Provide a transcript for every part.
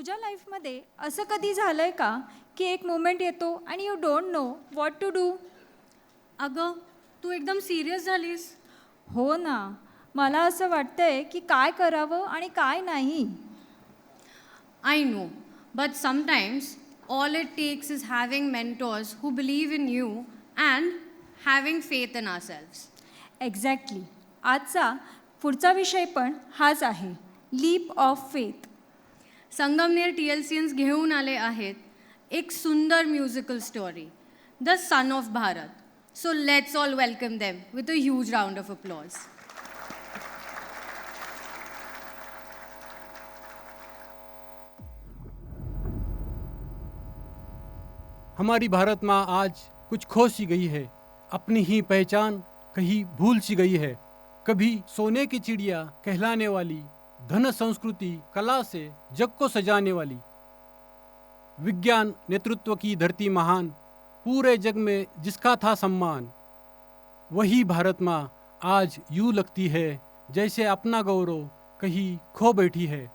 तुझ्या लाईफमध्ये असं कधी झालंय का की एक मोमेंट येतो आणि you don't know what to do? अगं, तू एकदम सिरियस झालीस. हो ना, मला असं वाटतंय की काय करावं आणि काय नाही. I know, but sometimes all it takes is having mentors who believe in you and having faith in ourselves. Exactly. आजचा पुढचा विषय पण हाच आहे, leap of faith. Sangamner TLCians घेऊन आले आहेत एक सुंदर musical story, the son of Bharat. So let's all welcome them with a huge round of applause. हमारी भारत माँ आज कुछ खो सी गई है, अपनी ही पहचान कहीं भूल सी गई है. कभी सोने की चिड़िया कहलाने वाली, धन संस्कृति कला से जग को सजाने वाली, विज्ञान नेतृत्व की धरती महान, पूरे जग में जिसका था सम्मान, वही भारत माँ आज यूं लगती है जैसे अपना गौरव कहीं खो बैठी है.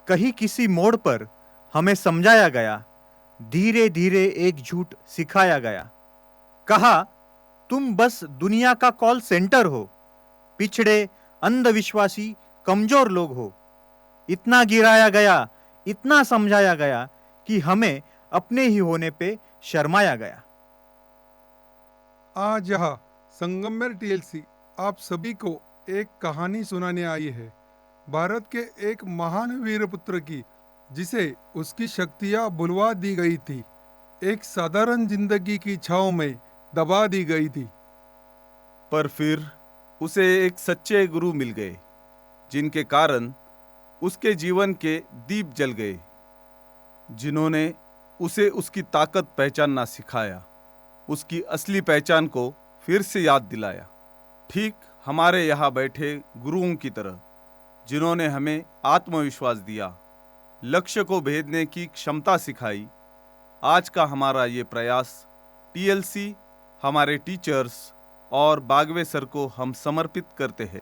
कहीं किसी मोड़ पर हमें समझाया गया, धीरे धीरे एक झूठ सिखाया गया. कहा तुम बस दुनिया का कॉल सेंटर हो, पिछड़े अंधविश्वासी कमजोर लोग हो. इतना गिराया गया, इतना समझाया गया कि हमें अपने ही होने पे शर्माया गया. आज यहाँ संगमनेर TLC आप सभी को एक कहानी सुनाने आई है, भारत के एक महान वीरपुत्र की, जिसे उसकी शक्तियां बुलवा दी गई थी, एक साधारण जिंदगी की छांव में दबा दी गई थी. पर फिर उसे एक सच्चे गुरु मिल गए, जिनके कारण उसके जीवन के दीप जल गए, जिन्होंने उसे उसकी ताकत पहचानना सिखाया, उसकी असली पहचान को फिर से याद दिलाया. ठीक हमारे यहाँ बैठे गुरुओं की तरह, जिन्होंने हमें आत्मविश्वास दिया, लक्ष्य को भेदने की क्षमता सिखाई. आज का हमारा ये प्रयास TLC, हमारे टीचर्स और बागवे सर को हम समर्पित करते हैं.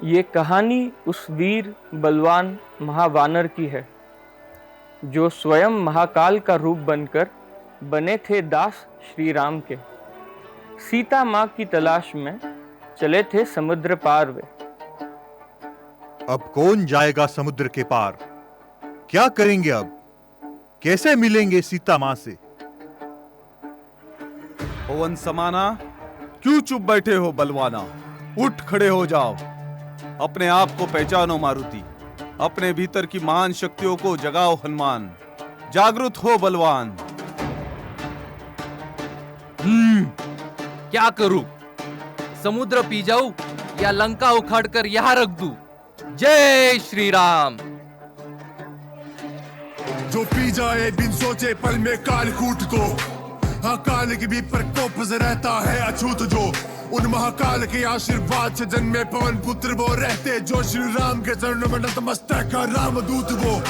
ये कहानी उस वीर बलवान महावानर की है, जो स्वयं महाकाल का रूप बनकर बने थे दास श्री राम के. सीता माँ की तलाश में चले थे समुद्र पार वे. अब कौन जाएगा समुद्र के पार? क्या करेंगे अब? कैसे मिलेंगे सीता मां से? पवन समाना, क्यों चुप बैठे हो बलवाना? उठ खड़े हो जाओ, अपने आप को पहचानो मारुति, अपने भीतर की महान शक्तियों को जगाओ हनुमान, जागृत हो बलवान. क्या करूं? समुद्र पी जाऊं या लंका उखाड़ कर यहां रख दूं? जय श्री राम. जो पी जाए बिन सोचे पल में कालकूट को, हाँ काल की भी प्रकोप से रहता है अछूत. जो उन महाकाल के आशीर्वाद से जन्मे पवन पुत्र वो रहते, जो श्री राम के चरणों में नतमस्तक का रामदूत. वो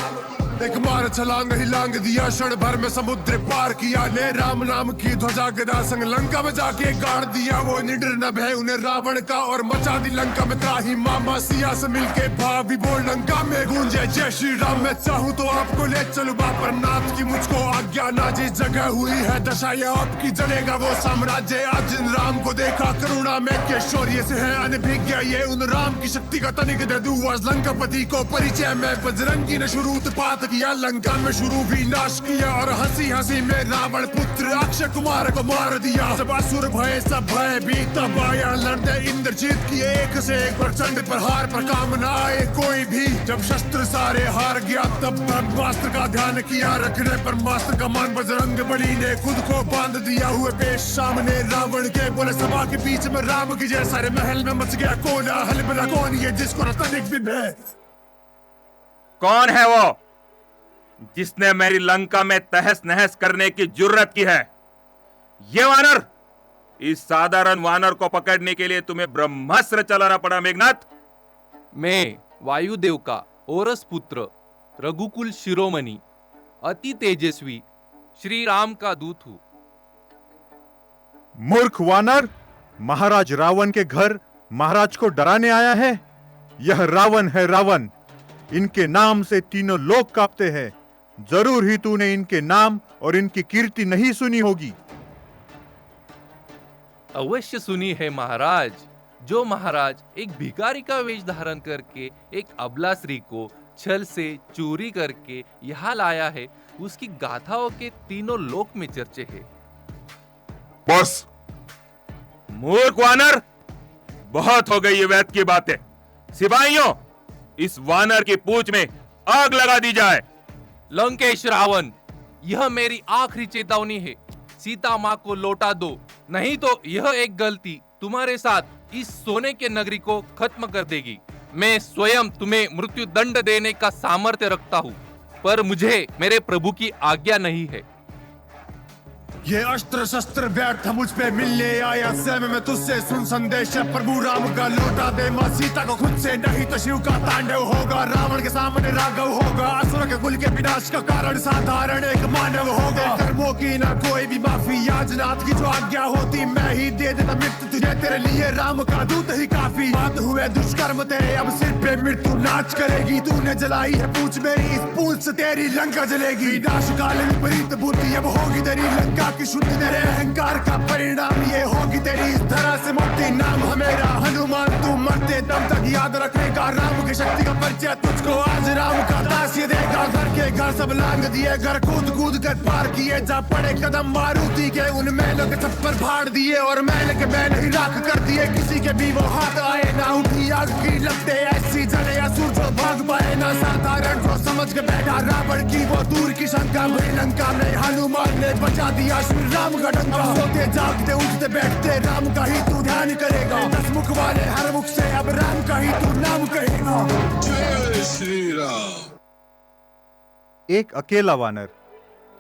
एक मार छलांग ही लांग दिया, क्षण भर में समुद्र पार किया ने. राम नाम की ध्वजा गदा संग लंका में जाके गाड़ दिया. वो निडर न भय उन्हें रावण का और मचा दी लंका में त्राही. मामा सिया से मिलके भावी बोल लंका में गूंजे जय श्री राम. मैं चाहूँ तो आपको ले चलूं पर नाथ की मुझको आज्ञा ना. जिस जगह हुई है दशा ये आपकी जलेगा वो साम्राज्य. आज जिन राम को देखा करुणा में के शौर्य से है अनभिज्ञ, ये उन राम की शक्ति का तनिक दे दूं. आज लंकापति को परिचय में बजरंगी ने शुरू उत्पात किया, लंका में शुरू विनाश किया. और हंसी हंसी में रावण पुत्र अक्षय कुमार को मार दिया. जब असुर भय सब भय भी तब आया लड़ते इंद्रजीत की एक से एक प्रचंड प्रहार पर काम न आए कोई भी. जब शस्त्र सारे हार गया तब ब्रह्मास्त्र का ध्यान किया, रखने पर मास्टर का मान बजरंग बली ने खुद को बांध दिया. हुए पेश सामने रावण के, बोले सभा के बीच में राम की जय. सारे महल में मच गया कोलाहल, बना कौन ये जिसको तनिक भी भय? कौन है वो जिसने मेरी लंका में तहस नहस करने की जुर्रत की है? ये वानर, इस साधारण वानर को पकड़ने के लिए तुम्हें ब्रह्मास्त्र चलाना पड़ा मेघनाथ. मैं वायुदेव का ओरस पुत्र, रघुकुल शिरोमणि, अति तेजस्वी श्री राम का दूत हूं. मूर्ख वानर, महाराज रावण के घर महाराज को डराने आया है? यह रावण है रावण, इनके नाम से तीनों लोग कांपते हैं। जरूर ही तूने इनके नाम और इनकी कीर्ति नहीं सुनी होगी। अवश्य सुनी है महाराज। जो महाराज एक भिखारी का वेश धारण करके एक अबला स्त्री को छल से चोरी करके यहाँ लाया है, उसकी गाथाओं के तीनों लोक में चर्चे है। बस मूर्ख वानर, बहुत हो गई ये वैद की बातें। सिपाहियों, इस वानर की पूंछ में आग लगा दी जाए। लंकेश रावण, यह मेरी आखिरी चेतावनी है। सीता माँ को लौटा दो, नहीं तो यह एक गलती तुम्हारे साथ इस सोने के नगरी को खत्म कर देगी। मैं स्वयं तुम्हें मृत्यु दंड देने का सामर्थ्य रखता हूँ, पर मुझे मेरे प्रभु की आज्ञा नहीं है। ये अस्त्र शस्त्र व्यर्थ मुझ पे मिलने आया, स्वयं मैं तुझसे सुन संदेश प्रभु राम का। लौटा दे माँ सीता को खुद से, नहीं तो शिव का तांडव होगा। रावण के सामने राघव होगा, असुर के कुल के विनाश का कारण साधारण एक मानव होगा। कर्मों की ना कोई भी माफी, याजनाथ की जो आज्ञा होती मैं ही दे देता मृत्यु तुझे। तेरे लिए राम का दूत ही काफी। बात हुए दुष्कर्म तेरे, अब सिर पे मृत्यु नाच करेगी। तूने जलाई है पूंछ मेरी, इस पूंछ से तेरी लंका जलेगी। विनाश काल विपरीत बुद्धि अब होगी तेरी लंका की शुद्धि। तेरे अहंकार का परिणाम ये होगी तेरी इस तरह से मुक्ति। नाम है मेरा हनुमान, तू मरते दम तक याद रखेगा। राम की शक्ति का परिचय तुझको आज राम का दास ये देगा। घर के घर सब लांग दिए, घर कूद कूद कर पार किए। जा पड़े कदम मारुति के, उन मैलों के छप्पर फाड़ दिए और मैल के मैल ही राख कर दिए। किसी के भी वो हाथ आए ना, उठी आग की लगते ऐसी जले असुर जो भाग पाए ना। साधारण जो समझ के बैठा रावण की वो दूर की शंका। वही लंका में हनुमान ने बचा दिया श्री राम का डंका। सोते जागते उठते बैठते राम का ही तू ध्यान करेगा। 10 मुख वाले हर मुख से अब राम का ही तू नाम कहेगा। जय श्री राम। एक अकेला वानर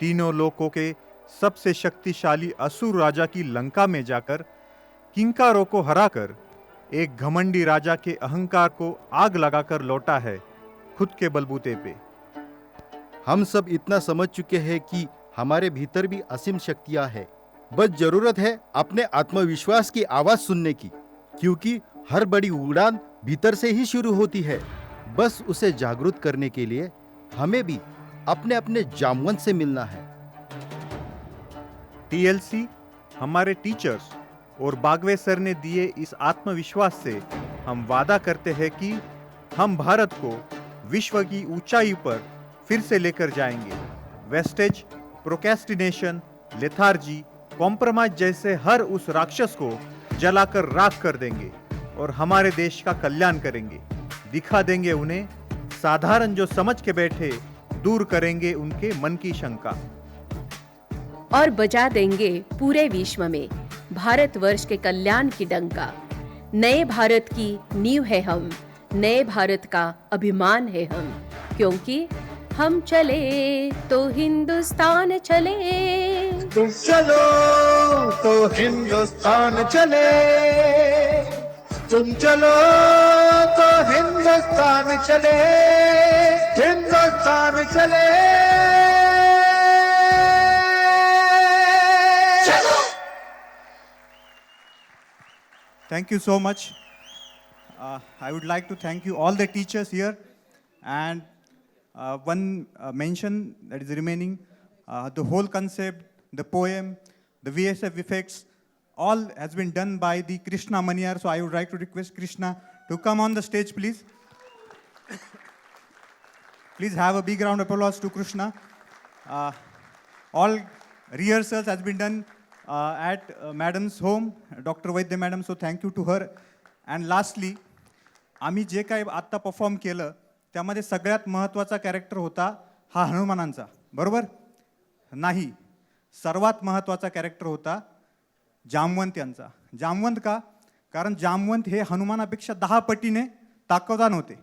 तीनों लोकों के सबसे शक्तिशाली असुर राजा की लंका में जाकर किंकारों को हराकर एक घमंडी राजा के अहंकार को आग लगाकर लौटा है खुद के बलबूते पे। हम सब इतना समझ चुके हैं कि हमारे भीतर भी असीम शक्तियां हैं। बस जरूरत है अपने आत्मविश्वास की आवाज सुनने की, क्योंकि हर बड़ी उड़ान भीतर से ही शुरू होती है। बस उसे जागरूक करने के लिए हमें भी अपने अपने जामवंत से मिलना है। टीएलसी हमारे टीचर्स और बागवे सर ने दिए इस आत्मविश्वास से हम वादा करते हैं कि हम भारत को विश्व की ऊंचाई पर फिर से लेकर जाएंगे। वेस्टेज, प्रोक्रेस्टिनेशन, लेथार्जी, कॉम्प्रोमाइज जैसे हर उस राक्षस को जलाकर राख कर देंगे और हमारे देश का कल्याण करेंगे। दिखा देंगे उन्हें साधारण जो समझ के बैठे, दूर करेंगे उनके मन की शंका और बजा देंगे पूरे विश्व में भारतवर्ष के कल्याण की डंका। नए भारत की नींव है हम, नए भारत का अभिमान है हम, क्योंकि हम चले तो हिंदुस्तान चले। तुम चलो तो हिंदुस्तान चले, तुम चलो तो हिंदुस्तान चले, हिंदुस्तान चले। Thank you so much. I would like to thank you all the teachers here, and one mention that is remaining, the whole concept, the poem, the VSF effects, all has been done by the Krishna Maniyar. So I would like to request Krishna to come on the stage, please. Please have a big round of applause to Krishna. All rehearsals has been done at madam's home, Dr. Vaidya madam, so thank you to her. And lastly, आम्ही जे काही आत्ता perform केलं त्यामध्ये सगळ्यात महत्त्वाचा character होता हा हनुमानांचा, बरोबर? नाही, सर्वात महत्त्वाचा कॅरेक्टर होता जामवंत यांचा. जामवंत का? कारण जामवंत हे हनुमानापेक्षा 10 पटीने ताकदवान होते.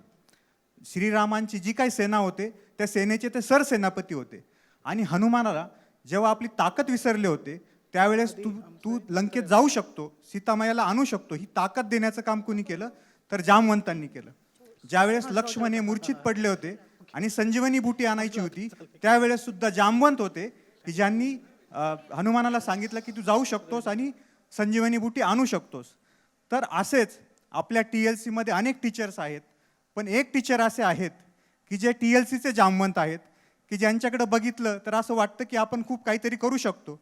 श्रीरामांची जी काही सेना होते त्या सेनेचे ते सरसेनापती होते. आणि हनुमानाला जेव्हा आपली ताकद विसरले होते त्यावेळेस तू लंकेत जाऊ शकतो, सीतामायाला आणू शकतो, ही ताकद देण्याचं काम कोणी केलं तर जामवंतांनी केलं. ज्यावेळेस लक्ष्मण हे मूर्छित पडले होते आणि संजीवनी बुटी आणायची होती त्यावेळेस सुद्धा जामवंत होते की ज्यांनी हनुमानाला सांगितलं की तू जाऊ शकतोस आणि संजीवनी बुटी आणू शकतोस. तर असेच आपल्या TLC मध्ये अनेक टीचर्स आहेत, पण एक टीचर असे आहेत की जे TLCचे जामवंत आहेत, की ज्यांच्याकडे बघितलं तर असं वाटतं की आपण खूप काहीतरी करू शकतो,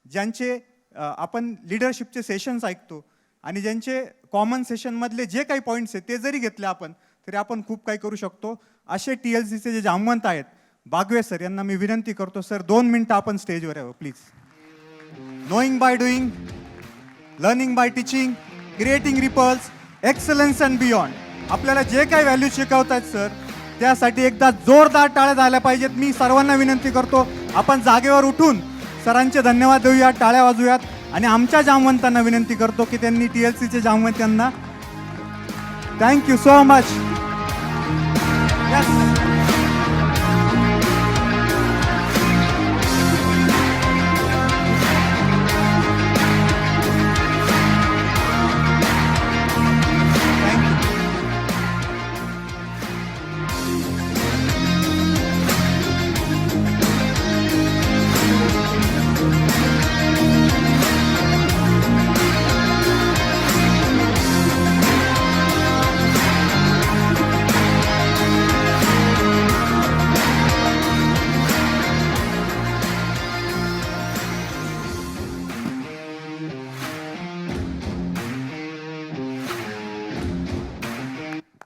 ज्यांचे आपण लिडरशिपचे सेशन्स ऐकतो आणि ज्यांचे कॉमन सेशनमधले जे काही पॉईंट्स आहेत ते जरी घेतले आपण तरी आपण खूप काही करू शकतो. असे TLCचे जे जामवंत आहेत बागवे सर यांना मी विनंती करतो, सर 2 मिनिटं आपण स्टेजवर यावं please. Knowing by doing, learning by teaching, creating ripples, excellence and beyond. आपल्याला जे काही व्हॅल्यू शिकवतायत सर त्यासाठी एकदा जोरदार टाळ्या झाल्या पाहिजेत. मी सर्वांना विनंती करतो आपण जागेवर उठून सरांचे धन्यवाद देऊयात, टाळ्या वाजूयात. आणि आमच्या जामवंतांना विनंती करतो की त्यांनी TLCचे जामवंत यांना थँक्यू सो मच.